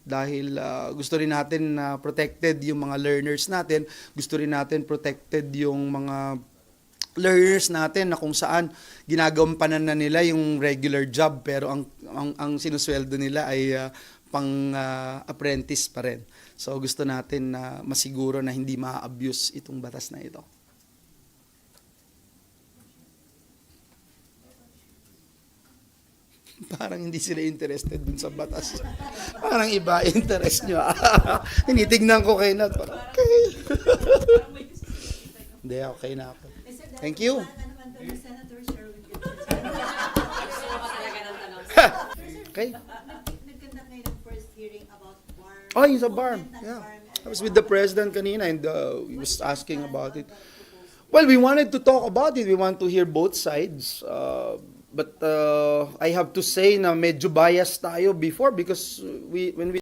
dahil gusto rin natin na protected yung mga learners natin, gusto rin natin protected yung mga learners natin na kung saan ginagampanan na nila yung regular job pero ang sinusweldo nila ay pang apprentice pa rin. So gusto natin na masiguro na hindi ma-abuse itong batas na ito. Parang hindi sila interested dun sa batas. Parang iba interest nyo. Tinitignan ko kayo na. Okay. Hindi, okay na ako. Thank you. Okay. Nagkanda kayo ng first hearing about BARM. Oh, yung sa BARM. Yeah. I was with the president kanina and he was asking about it. Well, we wanted to talk about it. We want to hear both sides. But I have to say na medyo biased tayo before because when we